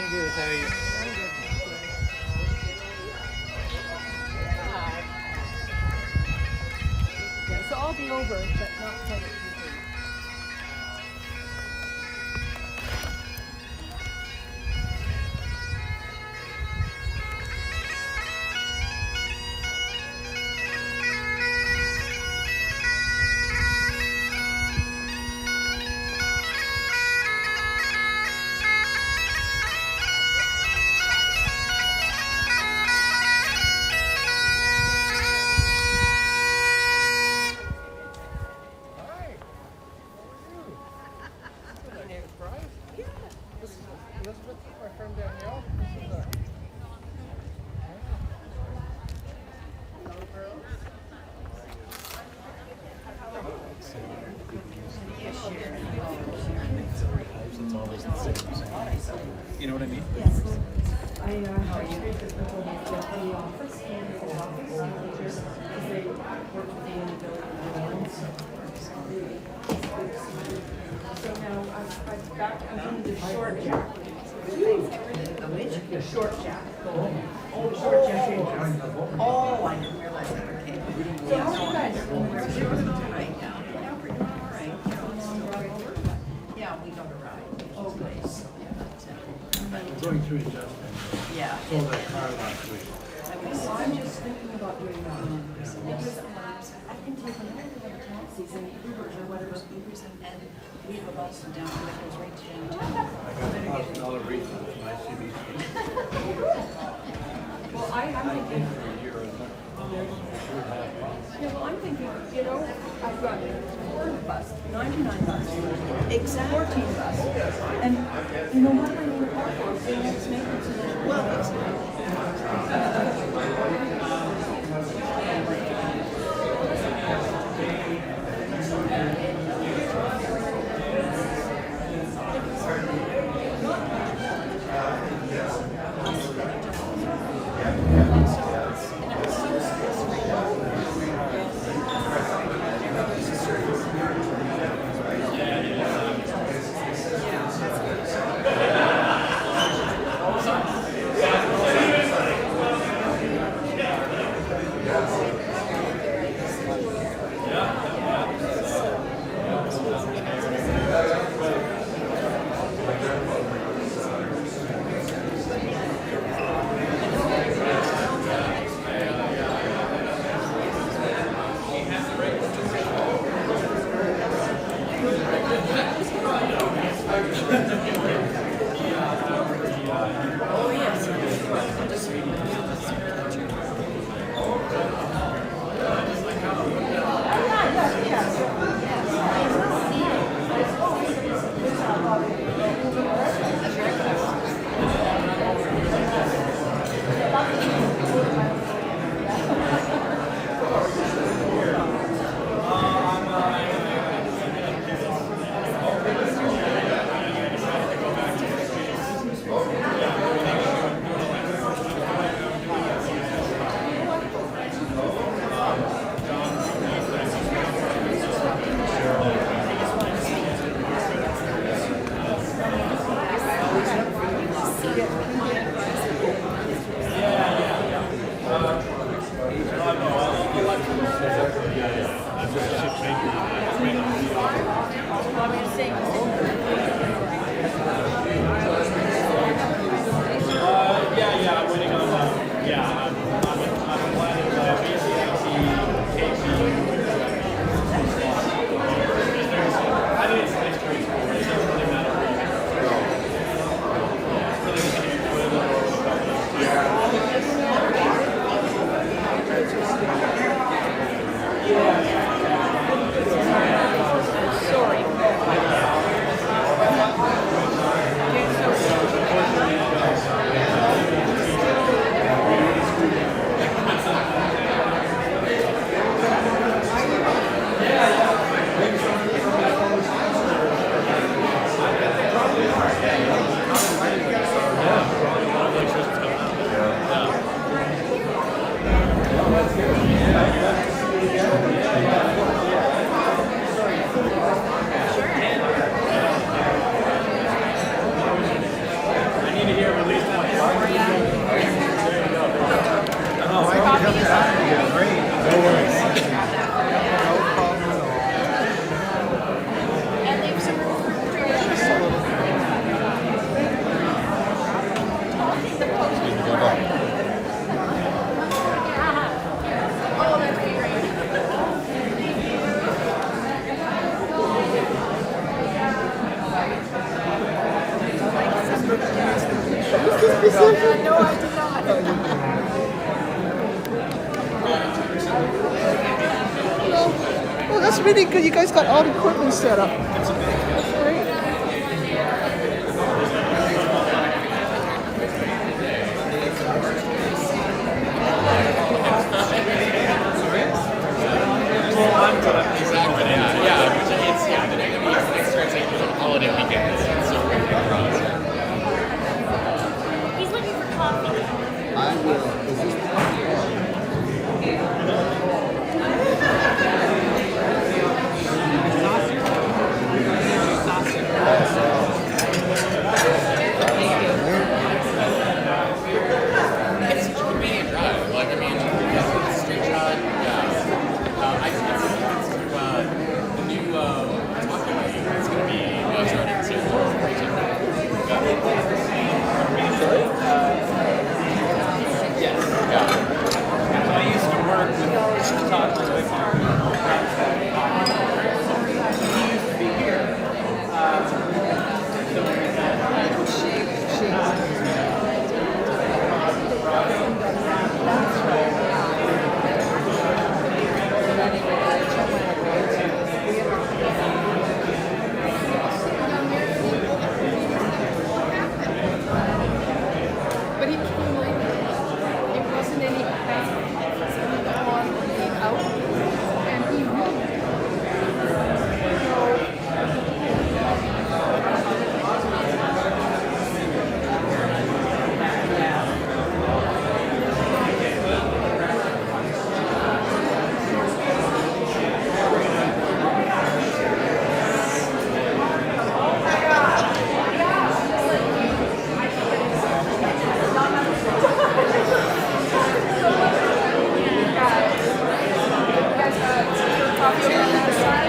good. How are you? Yeah, so I'll be over, but not quite. It's always the same. You know what I mean? Yes. I speak to people at the office and the office managers because they work with the individual. So now I'm back. I'm doing the short jack. The short jack. Oh, short jack. Oh, I didn't realize that. Okay. So how are you guys? We're doing all right now. Yeah, we're doing all right. Yeah, we got a ride. Oh, good. Going through adjustment. Yeah. Sold that car last week. So I'm just thinking about doing that because I can take another taxis and Ubers or whatever. And we have also down that goes right to downtown. I got $1,000 refund from my CBC. Well, I'm thinking. For a year and Yeah, well, I'm thinking, you know, I've got 4 bus, 99 bucks, Exactly. 14 bus, and no matter where you park on, they next maintenance in it. Well, No, I did not. Well, that's really good. You guys got all the equipment set up. That's great. Exactly. Yeah. It starts like holiday weekends. So He's looking for coffee. I will. Is this it's such a convenient drive. Like, I mean, it's a straight shot. Yeah. I think it's the new taco menu. It's going to be starting soon. Yes. Yeah. So I used to work with Taco He used to be here. But he came like, it wasn't any pain. On the out. And he really.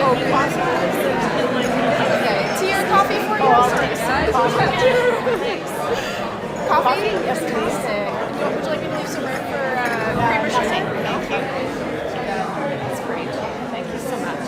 Oh, okay. Tea or coffee for you? Coffee? Yes, please. Would you like me to leave some room for cream or champagne? Thank you. That's great. Thank you so much.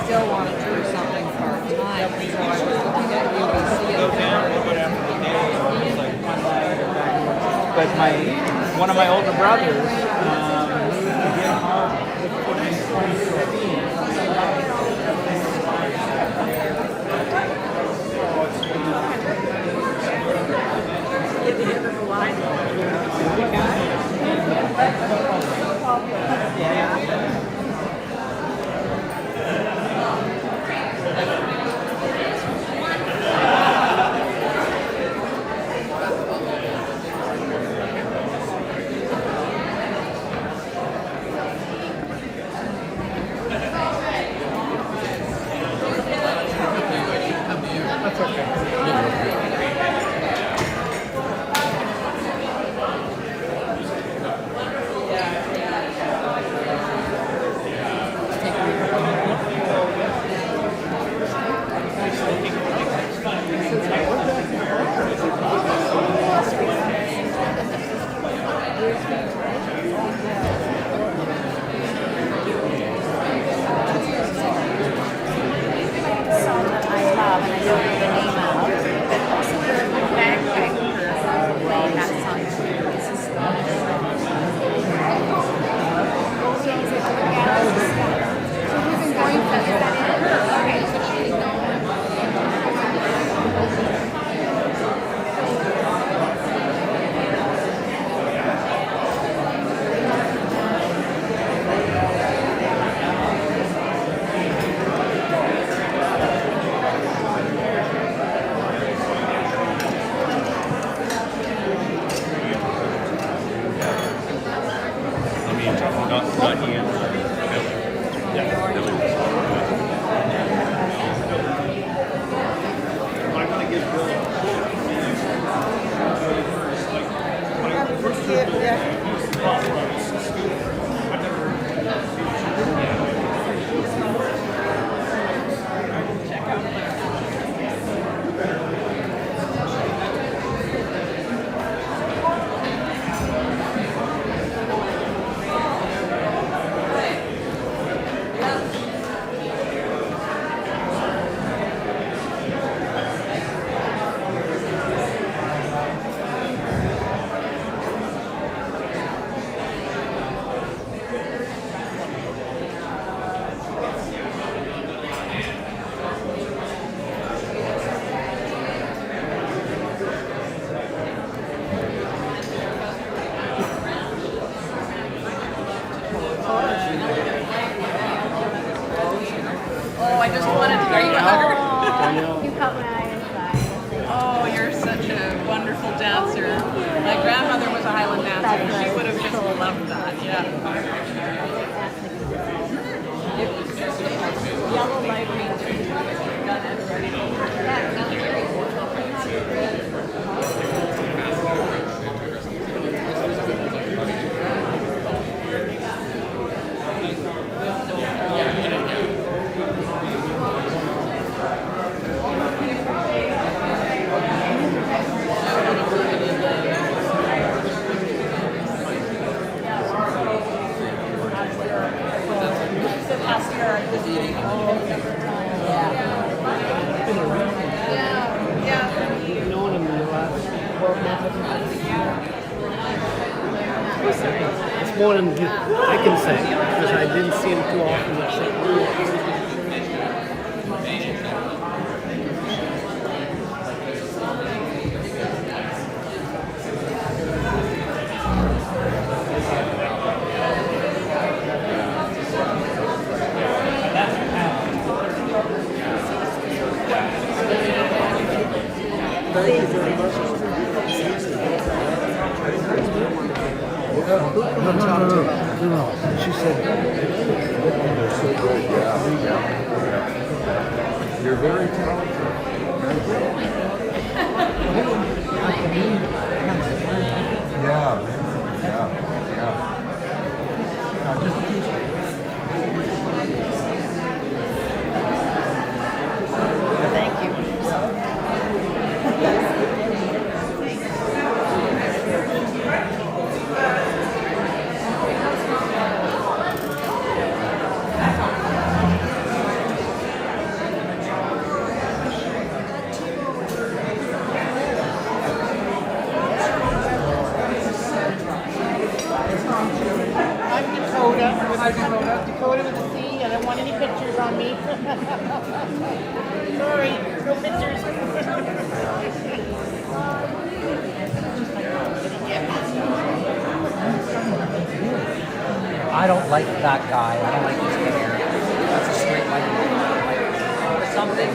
Still want to do something part-time, so I was looking at UBC. Go down a little bit after the day. It's like but one of my older brothers, again, home in 2016. She would have just loved that, yeah. Yellow library. Done it already. You've known him the last 12 months. It's more than I can say, because I didn't see him too often. Except No. She said, They're so good, yeah. You're very talented. Yeah, yeah. Now just Thank you. I'm Dakota. Dakota with a C. I don't want any pictures on me. Sorry, no pictures. I don't like that guy. I don't like his hair. That's a straight line. Or something.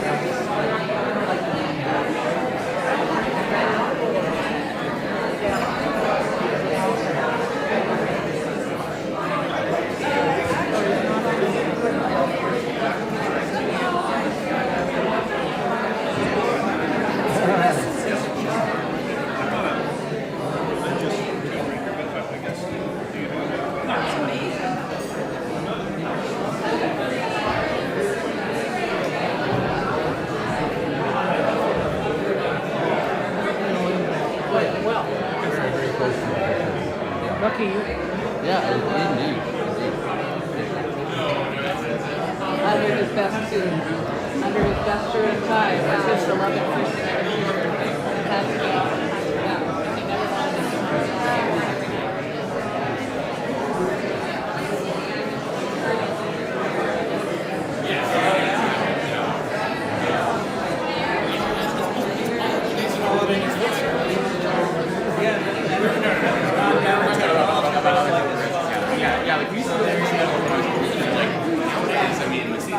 lucky you. Yeah, indeed. Under his best suit. Under his best shirt and tie. That's his beloved first anniversary. Has to be. Yeah. He never wanted to Yeah, like we used to go there and like nowadays, I mean, this is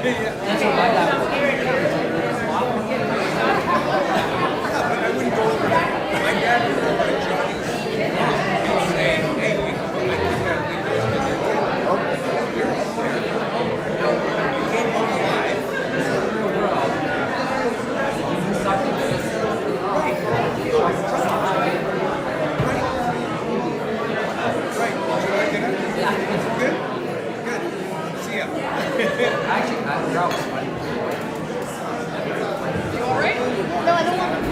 That's what my dad was. I wouldn't go over there. My dad would go over to Johnny's and say, hey, I think that we go to the you came home alive. Right. Did you like it? Yeah. Good? Good. See ya. Actually, that girl was funny. You all right? No, I don't want to.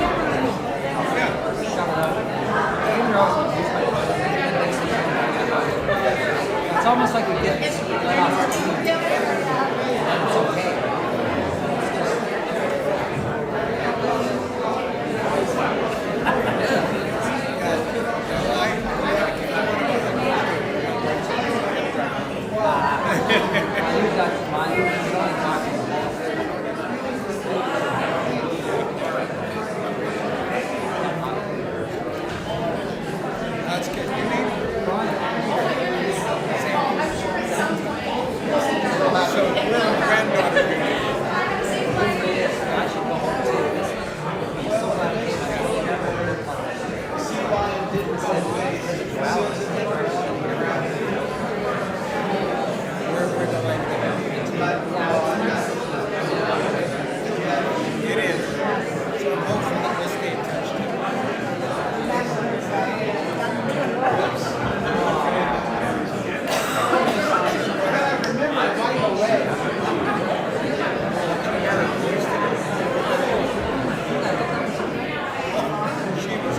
It's almost like we get let off steam. It's okay. You got mine. That's good. You mean? So we're a granddaughter. I should go home too. I'm so glad I came. I've never heard of It is. So I'm hopeful that we'll stay in touch. She was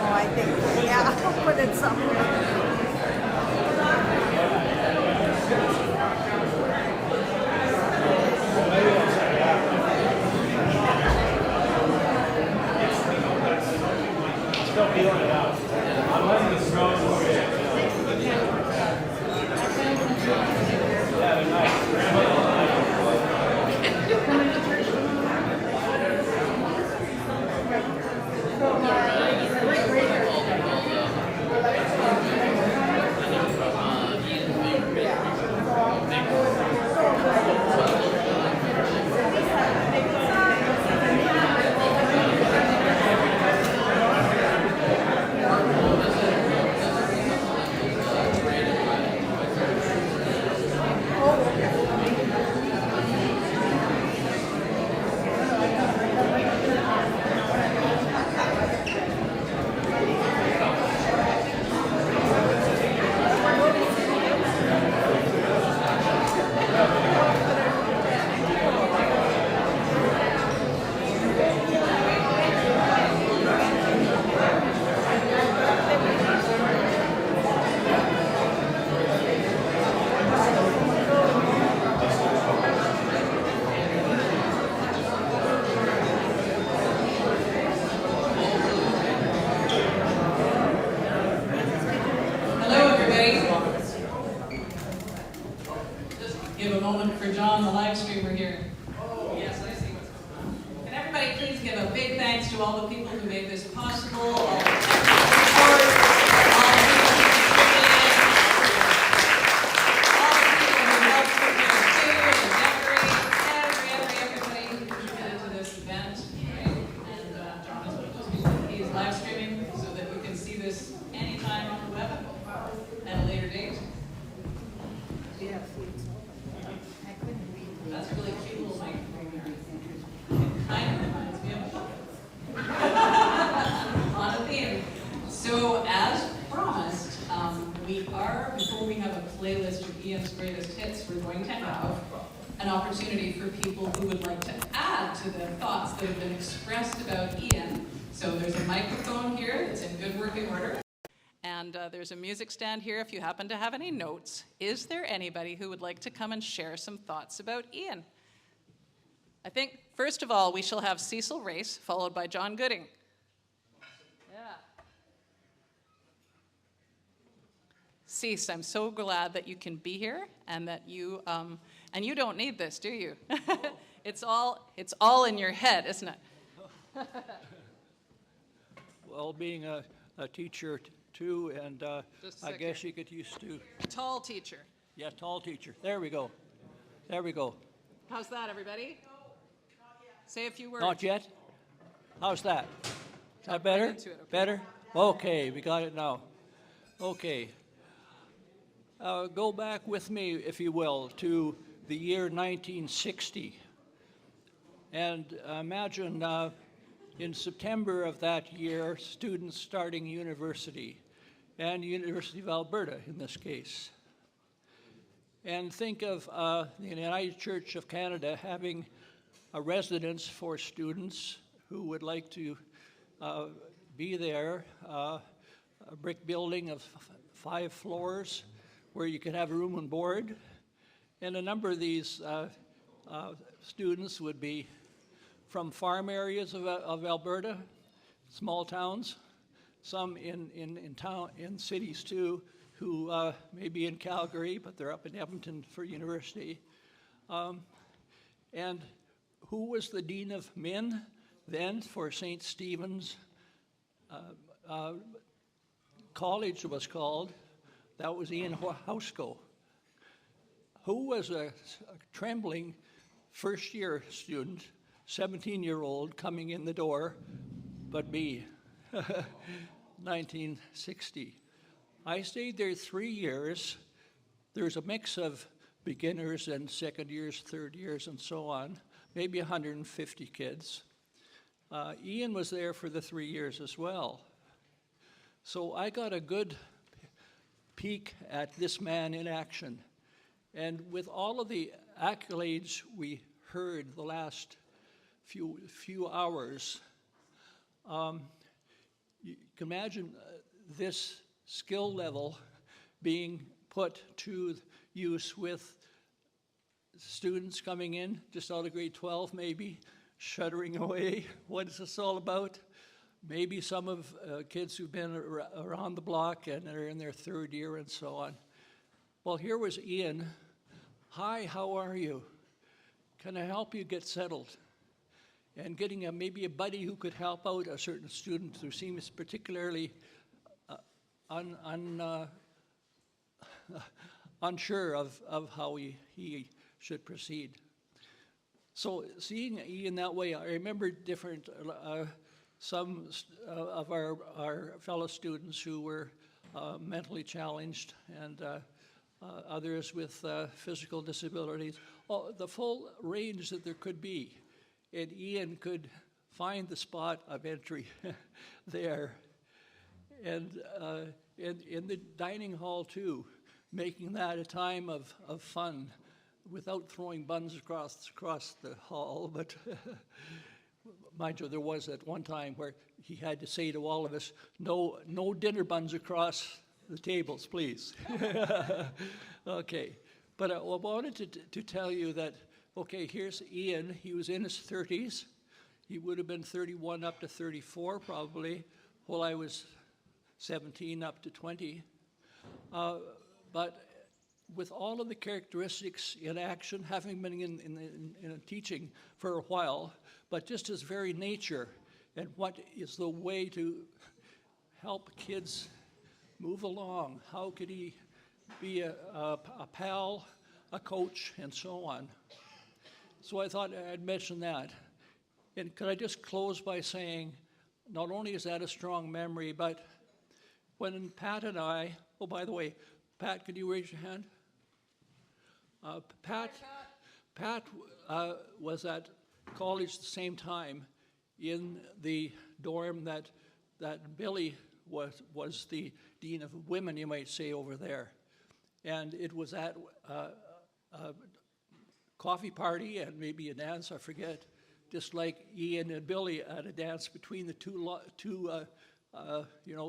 I think, yeah, I'll put it somewhere. Still feeling it out. I'm letting the smoke over it. Yeah, they're nice. Give a moment for John, the live streamer here. Oh, yes, I see what's going on. Can everybody please give a big thanks to all the people who made this possible, all the support, all the people who contributed, all the people who helped prepare food and decorate, everybody who contributed to this event, right? And John is one of those people. He is live streaming so that we can see this anytime on the web at a later date. That's a really cute little microphone there. It kind of reminds me of on a theme. So as promised, before we have a playlist of Ian's greatest hits, we're going to have an opportunity for people who would like to add to the thoughts that have been expressed about Ian. So there's a microphone here that's in good working order. And there's a music stand here if you happen to have any notes. Is there anybody who would like to come and share some thoughts about Ian? I think, first of all, we shall have Cecil Race, followed by John Gooding. Yeah. Cece, I'm so glad that you can be here and that you And you don't need this, do you? It's all in your head, isn't it? Well, being a teacher too, and Just a I guess second. you get used to, Tall teacher. yeah, tall teacher. There we go. There we go. How's that, everybody? Say a few words. Not yet? How's that? Is that better? into it, okay. Better? Okay, we got it now. Okay. Go back with me, if you will, to the year 1960. And imagine in September of that year, students starting university, and University of Alberta in this case. And think of the United Church of Canada having a residence for students who would like to be there, a brick building of 5 floors where you could have room and board. And a number of these students would be from farm areas of Alberta, small towns, some in cities too, who may be in Calgary, but they're up in Edmonton for university. And who was the Dean of Min then for St. Stephen's College, it was called? That was Ian Housego, who was a trembling first-year student, 17-year-old coming in the door, but me, 1960. I stayed there 3 years. There's a mix of beginners and second years, third years, and so on, maybe 150 kids. Ian was there for the 3 years as well. So I got a good peek at this man in action. And with all of the accolades we heard the last few hours, you can imagine this skill level being put to use with students coming in just out of grade 12 maybe, shuddering away. What is this all about? Maybe some of kids who've been around the block and are in their third year and so on. Well, here was Ian. Hi, how are you? Can I help you get settled? And getting maybe a buddy who could help out a certain student who seems particularly unsure of how he should proceed. So seeing Ian that way, I remember different, some of our fellow students who were mentally challenged and others with physical disabilities, the full range that there could be. And Ian could find the spot of entry there. And in the dining hall too, making that a time of fun without throwing buns across the hall. But mind you, there was at one time where he had to say to all of us, no dinner buns across the tables, please. Okay, but I wanted to tell you that, okay, here's Ian. He was in his 30s. He would have been 31 up to 34 probably, while I was 17 up to 20. But with all of the characteristics in action, having been in teaching for a while, but just his very nature and what is the way to help kids move along. How could he be a pal, a coach, and so on? So I thought I'd mention that. And could I just close by saying, not only is that a strong memory, but when Pat and I, oh, by the way, Pat, could you raise your hand? Pat was at college at the same time in the dorm that Billy was the dean of women, you might say, over there. And it was at a coffee party and maybe a dance, I forget, just like Ian and Billy at a dance between the two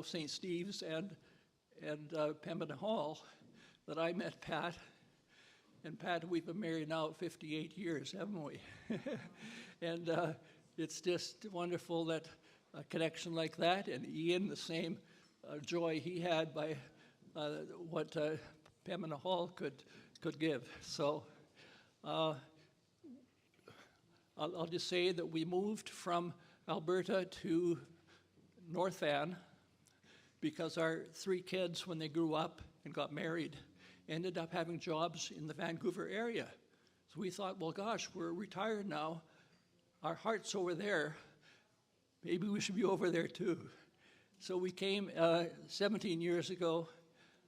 St. Steve's and Pembina Hall, that I met Pat. And Pat, we've been married now 58 years, haven't we? And it's just wonderful that a connection like that, and Ian, the same joy he had by what Pembina Hall could give. So I'll just say that we moved from Alberta to North Van because our 3 kids, when they grew up and got married, ended up having jobs in the Vancouver area. So we thought, well, gosh, we're retired now. Our heart's over there. Maybe we should be over there too. So we came 17 years ago,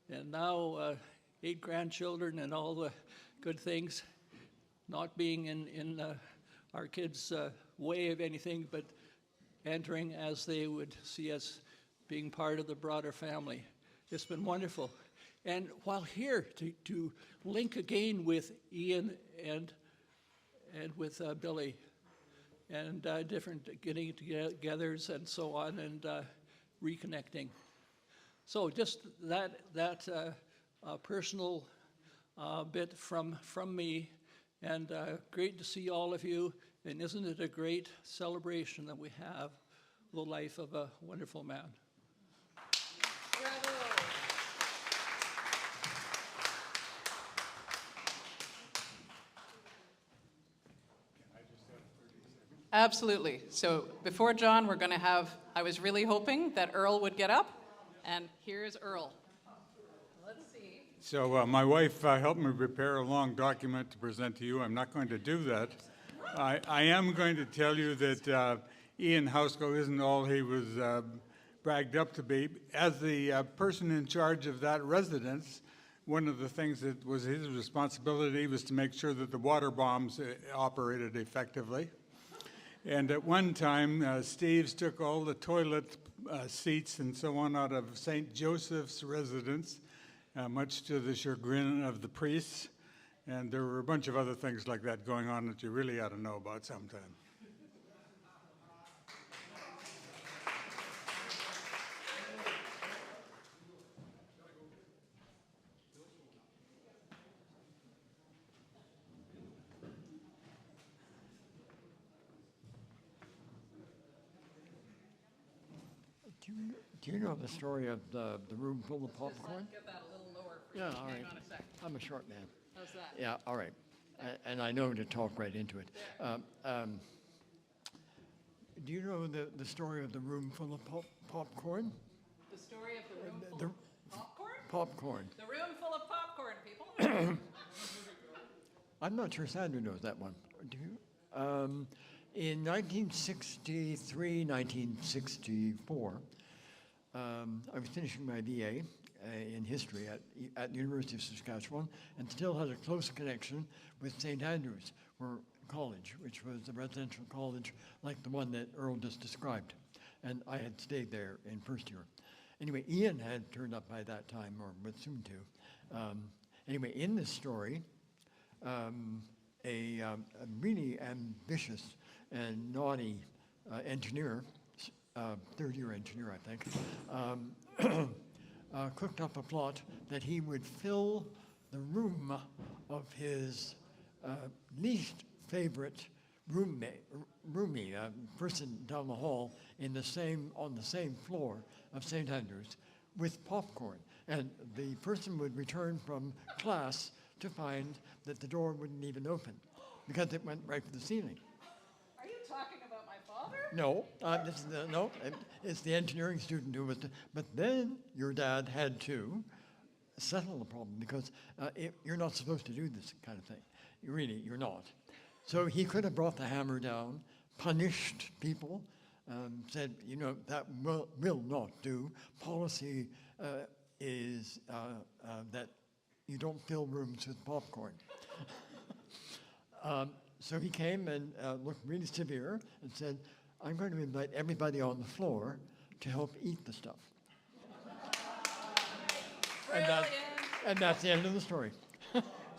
and now 8 grandchildren and all the good things, not being in our kids' way of anything, but entering as they would see us being part of the broader family. It's been wonderful. And while here, to link again with Ian and with Billy, and different getting togethers and so on, and reconnecting. So just that personal bit from me, and great to see all of you. And isn't it a great celebration that we have the life of a wonderful man? Bravo. Absolutely. So before John, we're going to have, I was really hoping that Earl would get up, and here's Earl. Let's see. So my wife helped me prepare a long document to present to you. I'm not going to do that. I am going to tell you that Ian Housego isn't all he was bragged up to be. As the person in charge of that residence, one of the things that was his responsibility was to make sure that the water bombs operated effectively. And at one time, Steves took all the toilet seats and so on out of St. Joseph's residence, much to the chagrin of the priests. And there were a bunch of other things like that going on that you really ought to know about sometime. Do you know the story of the room full of popcorn? Get that a little lower for Yeah, you. all right. Hang on a sec. I'm a short man. How's that? Yeah, all right. And I know to talk right into it. Do you know the story of the room full of popcorn? The story of the room full of popcorn? Popcorn. The room full of popcorn, people. I'm not sure Sandra knows that one. Do you? In 1963, 1964, I was finishing my BA in history at the University of Saskatchewan, and still had a close connection with St. Andrews College, which was a residential college like the one that Earl just described. And I had stayed there in first year. Anyway, Ian had turned up by that time, or was soon to. Anyway, in this story, a really ambitious and naughty engineer, third-year engineer, I think, cooked up a plot that he would fill the room of his least favorite roomie, person down the hall on the same floor of St. Andrews with popcorn. And the person would return from class to find that the door wouldn't even open because it went right to the ceiling. Are you talking about my father? No, it's the engineering student who was. But then your dad had to settle the problem because you're not supposed to do this kind of thing. You're not. So he could have brought the hammer down, punished people, said, that will not do. Policy is that you don't fill rooms with popcorn. So he came and looked really severe and said, I'm going to invite everybody on the floor to help eat the stuff. And that's the end of the story.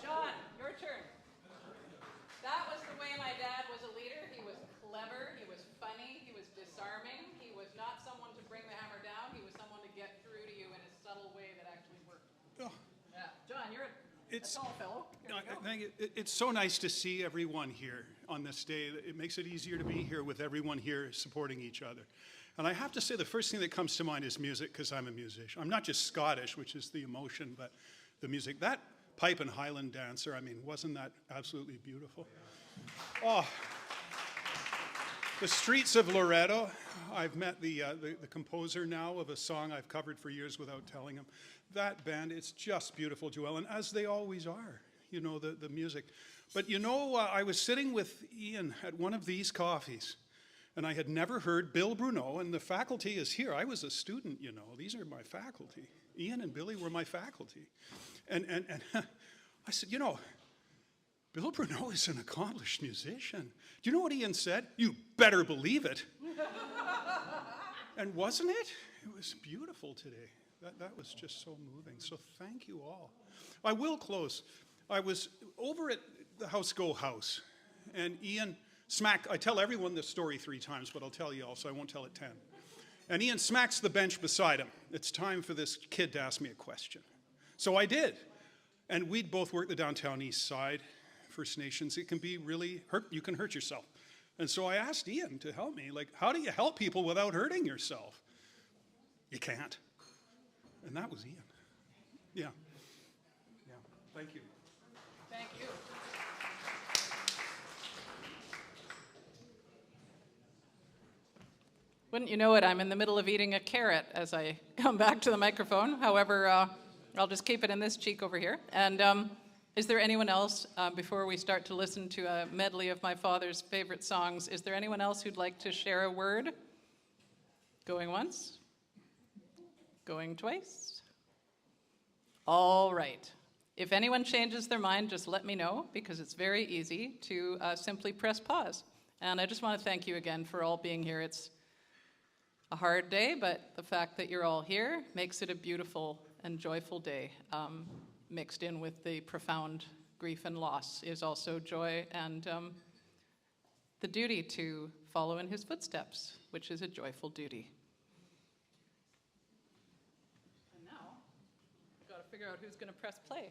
John, your turn. That was the way my dad was a leader. He was clever, he was funny, he was disarming. He was not someone to bring the hammer down. He was someone to get through to you in a subtle way that actually worked. Oh. Yeah. John, you're a tall fellow. Thank you. It's so nice to see everyone here on this day. It makes it easier to be here with everyone here supporting each other. And I have to say the first thing that comes to mind is music, because I'm a musician. I'm not just Scottish, which is the emotion, but the music. That pipe and Highland dancer. I mean, wasn't that absolutely beautiful? Oh, the streets of Loretto. I've met the composer now of a song I've covered for years without telling him. That band, it's just beautiful, Joellen, as they always are, you know, the music. But you know, I was sitting with Ian at one of these coffees, and I had never heard Bill Bruneau, and the faculty is here. I was a student, you know. These are my faculty. Ian and Billy were my faculty. And I said, you know, Bill Bruneau is an accomplished musician. Do you know what Ian said? You better believe it. And wasn't it? It was beautiful today. That was just so moving. So thank you all. I will close. I was over at the Housego House, and Ian I tell everyone this story 3 times, but I'll tell you all, so I won't tell it 10. And Ian smacks the bench beside him. It's time for this kid to ask me a question. So I did. And we'd both worked the downtown east side, First Nations. It can be really you can hurt yourself. And so I asked Ian to help me, like, how do you help people without hurting yourself? You can't. And that was Ian. Yeah. Yeah. Thank you. Thank you. Wouldn't you know it, I'm in the middle of eating a carrot as I come back to the microphone. However, I'll just keep it in this cheek over here. And is there anyone else, before we start to listen to a medley of my father's favorite songs, is there anyone else who'd like to share a word? Going once? Going twice? All right. If anyone changes their mind, just let me know, because it's very easy to simply press pause. And I just want to thank you again for all being here. It's a hard day, but the fact that you're all here makes it a beautiful and joyful day. Mixed in with the profound grief and loss is also joy and the duty to follow in his footsteps, which is a joyful duty. And now, we've got to figure out who's going to press play.